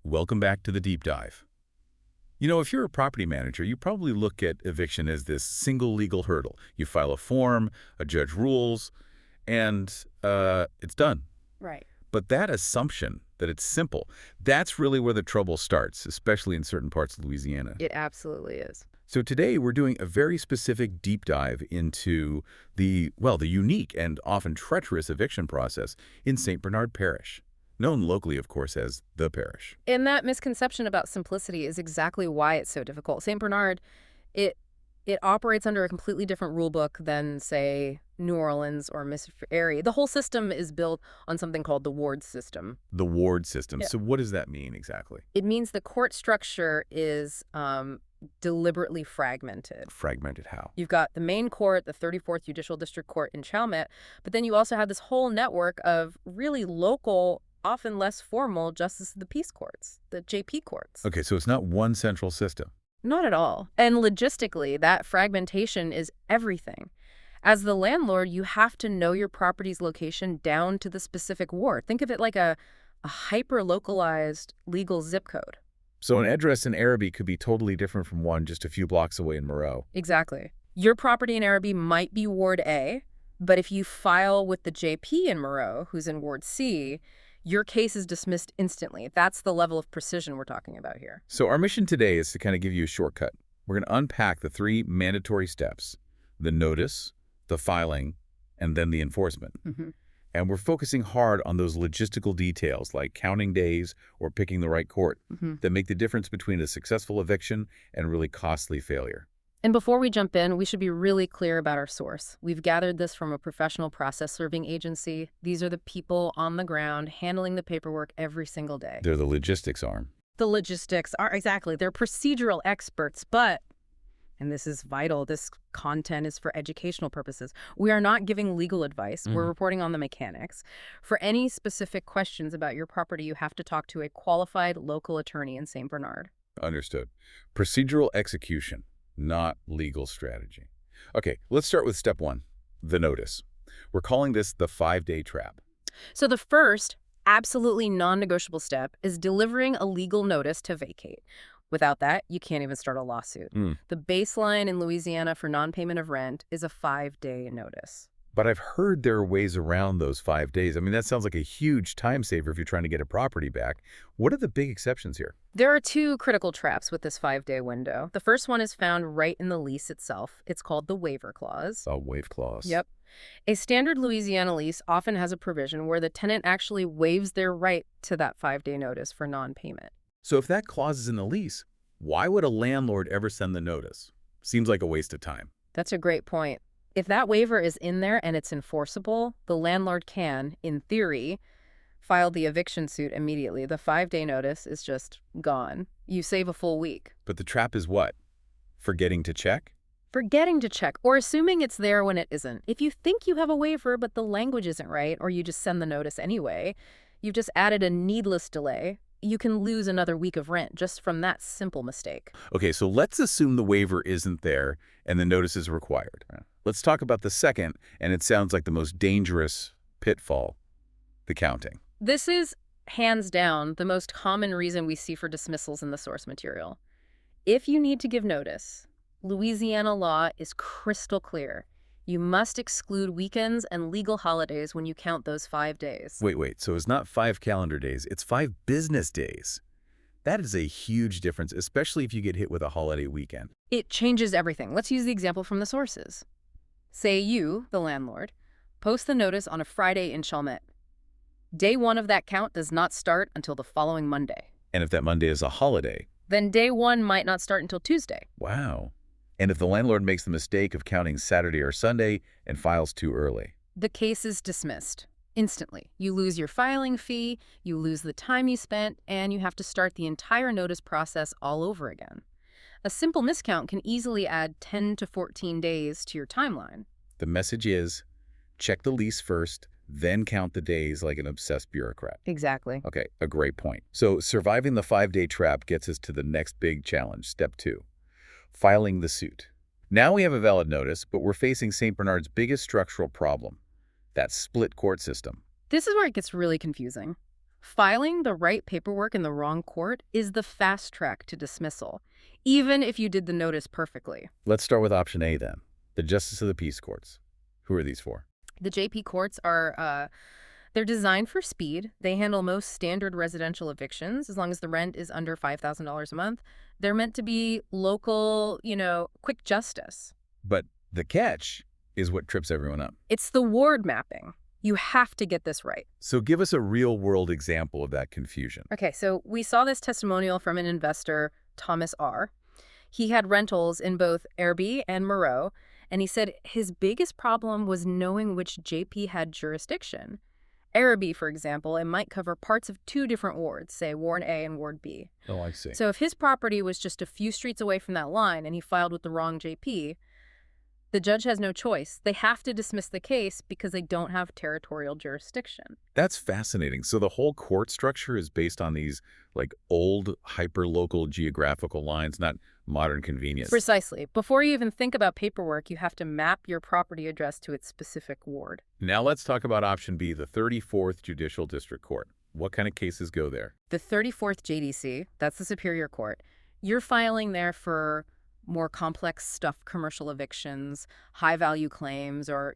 welcome back to the deep dive. You know, if you're a property manager, you probably look at eviction as this single legal hurdle. You file a form, a judge rules, and it's done. Right. But that assumption that it's simple, that's really where the trouble starts, especially in certain parts of Louisiana. It absolutely is. So today we're doing a very specific deep dive into the unique and often treacherous eviction process in St. Bernard Parish, known locally, of course, as the parish. And that misconception about simplicity is exactly why it's so difficult. St. Bernard, it operates under a completely different rule book than, say, New Orleans or Mississippi. The whole system is built on something called the ward system. The ward system. Yeah. So what does that mean exactly? It means the court structure is deliberately fragmented. Fragmented how? You've got the main court, the 34th Judicial District Court in Chalmette, but then you also have this whole network of really local, often less formal justice of the peace courts, the JP courts. Okay, so it's not one central system. Not at all. And logistically, that fragmentation is everything. As the landlord, you have to know your property's location down to the specific ward. Think of it like a hyper-localized legal zip code. So an address in Arabi could be totally different from one just a few blocks away in Meraux. Exactly. Your property in Arabi might be Ward A, but if you file with the JP in Meraux, who's in Ward C, your case is dismissed instantly. That's the level of precision we're talking about here. So our mission today is to kind of give you a shortcut. We're going to unpack the three mandatory steps: the notice, the filing, and then the enforcement. Mm-hmm. And we're focusing hard on those logistical details like counting days or picking the right court that make the difference between a successful eviction and really costly failure. And before we jump in, we should be really clear about our source. We've gathered this from a professional process-serving agency. These are the people on the ground handling the paperwork every single day. They're the logistics arm. The logistics are, exactly. They're procedural experts, but, and this is vital, this content is for educational purposes. We are not giving legal advice. We're reporting on the mechanics. For any specific questions about your property, you have to talk to a qualified local attorney in St. Bernard. Understood. Procedural execution, not legal strategy. Okay, let's start with step one, the notice. We're calling this the 5-day trap. So the first, absolutely non-negotiable step is delivering a legal notice to vacate. Without that, you can't even start a lawsuit. The baseline in Louisiana for non-payment of rent is a 5-day notice. But I've heard there are ways around those 5 days. I mean, that sounds like a huge time saver if you're trying to get a property back. What are the big exceptions here? There are two critical traps with this 5-day window. The first one is found right in the lease itself. It's called the Waiver Clause. A waive clause. Yep. A standard Louisiana lease often has a provision where the tenant actually waives their right to that 5-day notice for non-payment. So if that clause is in the lease, why would a landlord ever send the notice? Seems like a waste of time. That's a great point. If that waiver is in there and it's enforceable, the landlord can, in theory, file the eviction suit immediately. The 5-day notice is just gone. You save a full week. But the trap is what? Forgetting to check? Forgetting to check, or assuming it's there when it isn't. If you think you have a waiver but the language isn't right, or you just send the notice anyway, you've just added a needless delay. You can lose another week of rent just from that simple mistake. Okay, so let's assume the waiver isn't there and the notice is required. Let's talk about the second, and it sounds like the most dangerous pitfall, the counting. This is, hands down, the most common reason we see for dismissals in the source material. If you need to give notice, Louisiana law is crystal clear. You must exclude weekends and legal holidays when you count those 5 days. Wait, so it's not 5 calendar days, it's 5 business days. That is a huge difference, especially if you get hit with a holiday weekend. It changes everything. Let's use the example from the sources. Say you, the landlord, post the notice on a Friday in Chalmette. Day 1 of that count does not start until the following Monday. And if that Monday is a holiday? Then day 1 might not start until Tuesday. Wow. And if the landlord makes the mistake of counting Saturday or Sunday and files too early? The case is dismissed instantly. You lose your filing fee, you lose the time you spent, and you have to start the entire notice process all over again. A simple miscount can easily add 10 to 14 days to your timeline. The message is, check the lease first, then count the days like an obsessed bureaucrat. Exactly. Okay, a great point. So surviving the 5-day trap gets us to the next big challenge, step 2, filing the suit. Now we have a valid notice, but we're facing St. Bernard's biggest structural problem, that split court system. This is where it gets really confusing. Filing the right paperwork in the wrong court is the fast track to dismissal, even if you did the notice perfectly. Let's start with option A then, the Justice of the Peace Courts. Who are these for? The JP courts are, they're designed for speed. They handle most standard residential evictions as long as the rent is under $5,000 a month. They're meant to be local, quick justice. But the catch is what trips everyone up. It's the ward mapping. You have to get this right. So give us a real-world example of that confusion. Okay, so we saw this testimonial from an investor, Thomas R. He had rentals in both Arabi and Meraux, and he said his biggest problem was knowing which JP had jurisdiction. Arabi, for example, it might cover parts of two different wards, say Ward A and Ward B. Oh, I see. So if his property was just a few streets away from that line and he filed with the wrong JP, the judge has no choice. They have to dismiss the case because they don't have territorial jurisdiction. That's fascinating. So the whole court structure is based on these, old, hyper-local geographical lines, not modern convenience. Precisely. Before you even think about paperwork, you have to map your property address to its specific ward. Now let's talk about option B, the 34th Judicial District Court. What kind of cases go there? The 34th JDC, that's the Superior Court. You're filing there for more complex stuff, commercial evictions, high-value claims, or,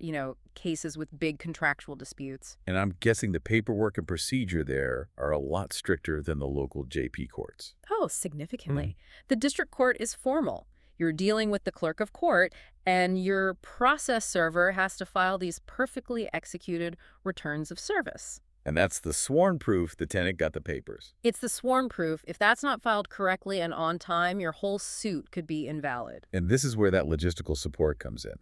cases with big contractual disputes. And I'm guessing the paperwork and procedure there are a lot stricter than the local JP courts. Oh, significantly. The district court is formal. You're dealing with the clerk of court, and your process server has to file these perfectly executed returns of service. And that's the sworn proof the tenant got the papers. It's the sworn proof. If that's not filed correctly and on time, your whole suit could be invalid. And this is where that logistical support comes in.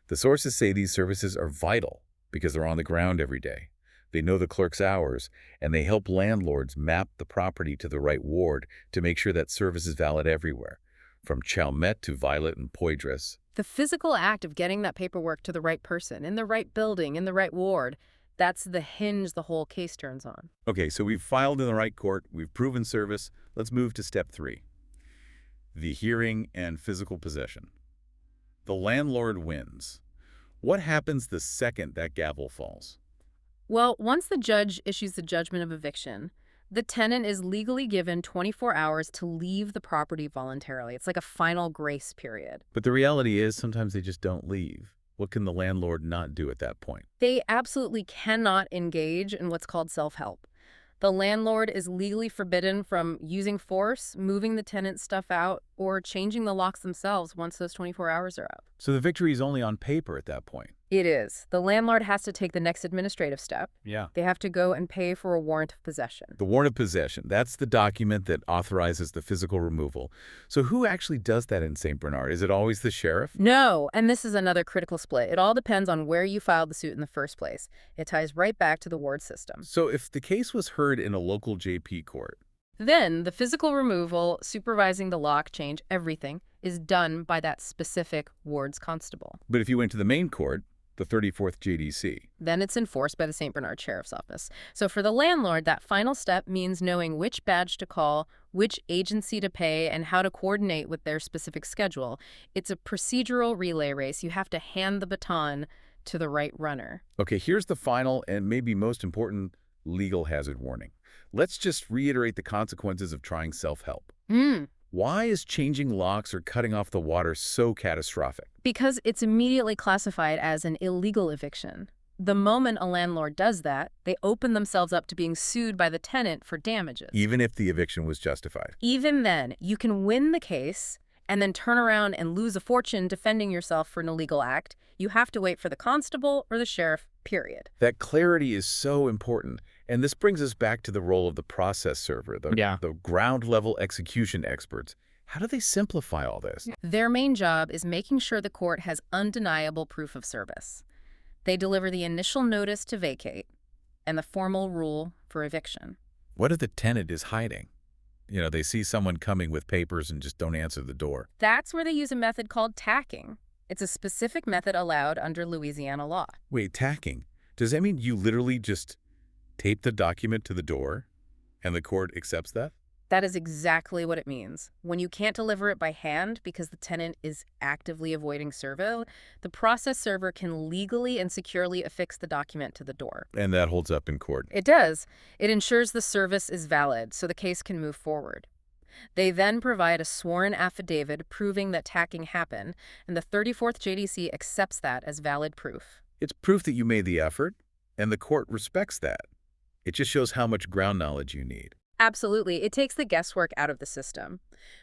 The sources say these services are vital because they're on the ground every day. They know the clerk's hours, and they help landlords map the property to the right ward to make sure that service is valid everywhere, from Chalmette to Violet and Poydras. The physical act of getting that paperwork to the right person, in the right building, in the right ward, that's the hinge the whole case turns on. Okay, so we've filed in the right court, we've proven service. Let's move to step 3, the hearing and physical possession. The landlord wins. What happens the second that gavel falls? Well, once the judge issues the judgment of eviction, the tenant is legally given 24 hours to leave the property voluntarily. It's like a final grace period. But the reality is sometimes they just don't leave. What can the landlord not do at that point? They absolutely cannot engage in what's called self-help. The landlord is legally forbidden from using force, moving the tenant's stuff out, or changing the locks themselves once those 24 hours are up. So the victory is only on paper at that point. It is. The landlord has to take the next administrative step. Yeah. They have to go and pay for a warrant of possession. The warrant of possession, that's the document that authorizes the physical removal. So who actually does that in St. Bernard? Is it always the sheriff? No, and this is another critical split. It all depends on where you filed the suit in the first place. It ties right back to the ward system. So if the case was heard in a local JP court, then the physical removal, supervising the lock, change, everything, is done by that specific ward's constable. but if you went to the main court, the 34th JDC, Then it's enforced by the St. Bernard Sheriff's Office. So for the landlord, that final step means knowing which badge to call, which agency to pay, and how to coordinate with their specific schedule. It's a procedural relay race. You have to hand the baton to the right runner. Okay, here's the final and maybe most important legal hazard warning. Let's just reiterate the consequences of trying self-help. Why is changing locks or cutting off the water so catastrophic? Because it's immediately classified as an illegal eviction. The moment a landlord does that, they open themselves up to being sued by the tenant for damages. Even if the eviction was justified. Even then, you can win the case and then turn around and lose a fortune defending yourself for an illegal act. You have to wait for the constable or the sheriff, period. That clarity is so important. And this brings us back to the role of the process server, the ground-level execution experts. How do they simplify all this? Their main job is making sure the court has undeniable proof of service. They deliver the initial notice to vacate and the formal rule for eviction. What if the tenant is hiding? They see someone coming with papers and just don't answer the door. That's where they use a method called tacking. It's a specific method allowed under Louisiana law. Wait, tacking? Does that mean you literally just tape the document to the door and the court accepts that? That is exactly what it means. When you can't deliver it by hand because the tenant is actively avoiding service, the process server can legally and securely affix the document to the door. And that holds up in court. It does. It ensures the service is valid, so the case can move forward. They then provide a sworn affidavit proving that tacking happened, and the 34th JDC accepts that as valid proof. It's proof that you made the effort, and the court respects that. It just shows how much ground knowledge you need. Absolutely. It takes the guesswork out of the system.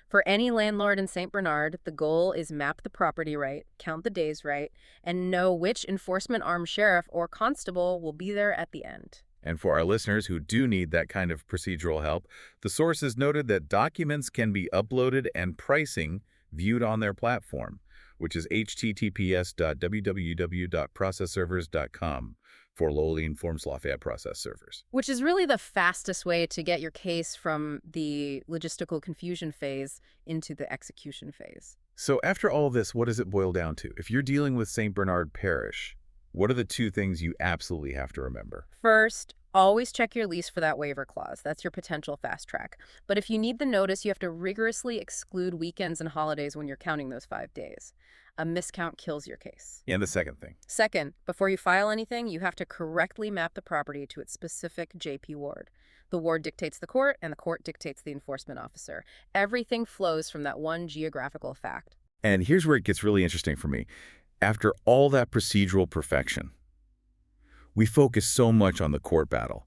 For any landlord in St. Bernard, the goal is map the property right, count the days right, and know which enforcement arm sheriff or constable will be there at the end. And for our listeners who do need that kind of procedural help, the sources noted that documents can be uploaded and pricing viewed on their platform, which is https://www.processservers.com for Lowell Forms Lafayette process servers. Which is really the fastest way to get your case from the logistical confusion phase into the execution phase. So after all this, what does it boil down to? If you're dealing with St. Bernard Parish, what are the two things you absolutely have to remember? First, always check your lease for that waiver clause. That's your potential fast track. But if you need the notice, you have to rigorously exclude weekends and holidays when you're counting those 5 days. A miscount kills your case. And the second thing. Second, before you file anything, you have to correctly map the property to its specific JP ward. The ward dictates the court, and the court dictates the enforcement officer. Everything flows from that one geographical fact. And here's where it gets really interesting for me. After all that procedural perfection, we focus so much on the court battle,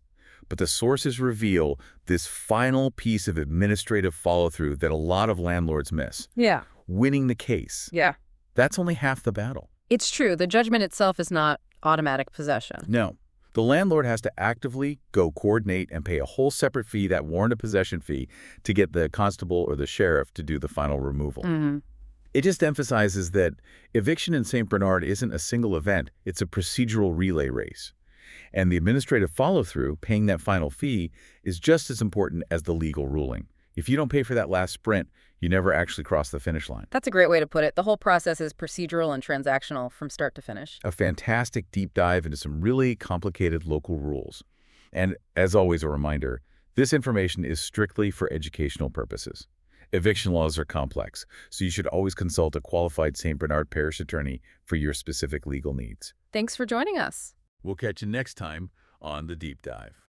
but the sources reveal this final piece of administrative follow-through that a lot of landlords miss. Yeah. Winning the case. Yeah. That's only half the battle. It's true. The judgment itself is not automatic possession. No. The landlord has to actively go coordinate and pay a whole separate fee, that warrant of possession fee, to get the constable or the sheriff to do the final removal. Mm-hmm. It just emphasizes that eviction in St. Bernard isn't a single event. It's a procedural relay race. And the administrative follow-through, paying that final fee, is just as important as the legal ruling. If you don't pay for that last sprint, you never actually cross the finish line. That's a great way to put it. The whole process is procedural and transactional from start to finish. A fantastic deep dive into some really complicated local rules. And as always, a reminder, this information is strictly for educational purposes. Eviction laws are complex, so you should always consult a qualified St. Bernard Parish attorney for your specific legal needs. Thanks for joining us. We'll catch you next time on The Deep Dive.